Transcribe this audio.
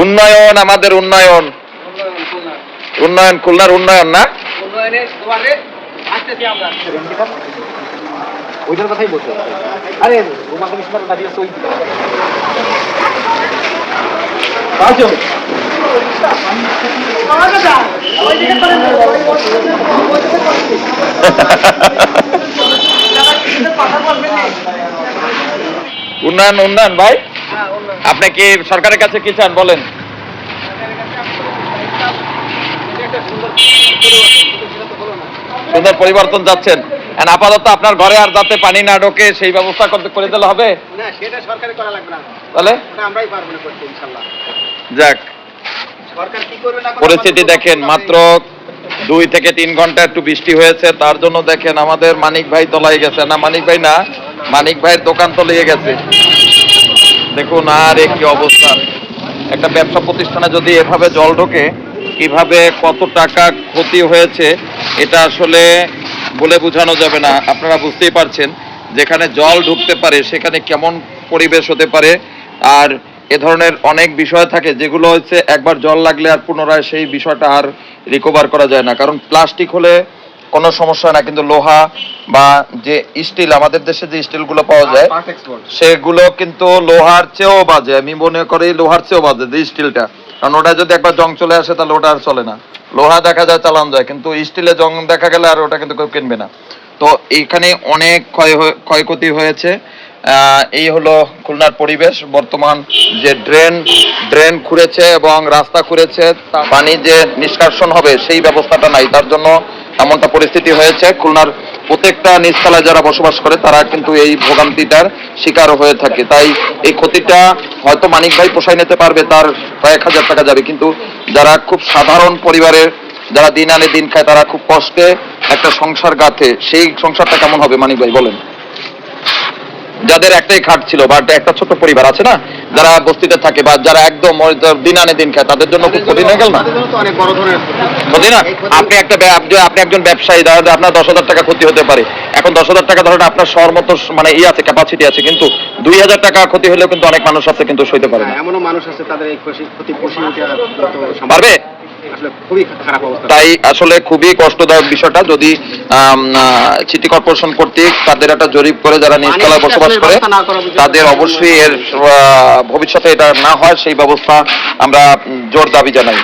উন্নয়ন, আমাদের উন্নয়ন, উন্নয়ন, খুলনার উন্নয়ন না, ওইটার কথাই বলতে। আরে রোমা কমিশনার দাঁড়িয়ে আছে ওই উন্নয়ন উন্নয়ন ভাই, আপনি কি সরকারের কাছে কি চান বলেন? সুন্দর পরিবর্তন যাচ্ছেন। আপাতত আপনার ঘরে আর যাতে পানি না ঢোকে সেই ব্যবস্থা করতে করে দিলে হবে না, সেটা সরকারে করা লাগবে না, তাহলে আমরাই পারবো না করতে ইনশাআল্লাহ। যাক, সরকার কি করবে না পরিস্থিতি দেখেন, মাত্র 2 থেকে 3 ঘন্টা একটু বৃষ্টি হয়েছে, তার জন্য দেখেন আমাদের মানিক ভাই তলায় গেছে, না মানিক ভাই না, মানিক ভাইয়ের দোকান তলিয়ে গেছে। দেখুন আর কি অবস্থা, একটা ব্যবসা প্রতিষ্ঠানে যদি এভাবে জল ঢোকে কিভাবে কত টাকা ক্ষতি হয়েছে এটা আসলে বলে বোঝানো যাবে না। আপনারা বুঝতেই পারছেন যেখানে জল ঢুকতে পারে সেখানে কেমন পরিবেশ হতে পারে। আর এ ধরনের অনেক বিষয় থাকে যেগুলো হচ্ছে একবার জল লাগলে আর পুনরায় সেই বিষয়টা আর রিকভার করা যায় না। কারণ প্লাস্টিক হলে কোনো সমস্যা না, কিন্তু লোহা বা যে স্টিল, আমাদের দেশে যে স্টিলগুলো পাওয়া যায় সেগুলো কিন্তু লোহার চেয়েও বাজে, আমি মনে করি লোহার চেয়েও বাজে যে স্টিলটা। কারণ ওটা যদি একবার জং চলে আসে তাহলে ওটা আর চলে না। লোহা দেখা যায় চালান যায়, কিন্তু স্টিলে জং দেখা গেলে আর ওটা কিন্তু কেউ কিনবে না। তো এইখানে অনেক ক্ষয়ক্ষতি হয়েছে। এই হলো খুলনার পরিবেশ বর্তমান। যে ড্রেন খুঁড়েছে এবং রাস্তা খুঁড়েছে, পানি যে নিষ্কাশন হবে সেই ব্যবস্থাটা নাই, তার জন্য এমনটা পরিস্থিতি হয়েছে। খুলনার প্রত্যেকটা নিচতলায় যারা বসবাস করে তারা কিন্তু এই ভোগান্তিটার শিকার হয়ে থাকে। তাই এই ক্ষতিটা হয়তো মানিক ভাই পোষায় নিতে পারবে, তার কয়েক হাজার টাকা যাবে, কিন্তু যারা খুব সাধারণ পরিবারের, যারা দিন আনে দিন খায়, তারা খুব কষ্টে একটা সংসার গাঁথে, সেই সংসারটা কেমন হবে মানিক ভাই বলেন? যাদের একটাই খাট ছিল বা একটা ছোট পরিবার আছে না, যারা বস্তিতে থাকে বা যারা একদম দিন আনে দিন খায়, তাদের জন্য খুব কঠিন হয়ে গেল না? ক্ষতি না? আপনি একজন ব্যবসায়ী, ধরেন আপনার 10,000 টাকা ক্ষতি হতে পারে। এখন 10,000 টাকা ধরেন আপনার শহর মতো মানে আছে, ক্যাপাসিটি আছে, কিন্তু 2,000 টাকা ক্ষতি হলেও কিন্তু অনেক মানুষ আছে কিন্তু সইতে পারে না। এমনও মানুষ আছে তাদের এই ক্ষতি পুষিয়ে উঠে পারবে। খুবই খারাপ অবস্থা। তাই আসলে খুবই কষ্টদায়ক বিষয়টা। যদি সিটি কর্পোরেশন কর্তৃক তাদের একটা জরিপ করে যারা নিচতলায় বসবাস করে তাদের অবশ্যই এর ভবিষ্যতে এটা না হয় সেই ব্যবস্থা আমরা জোর দাবি জানাই।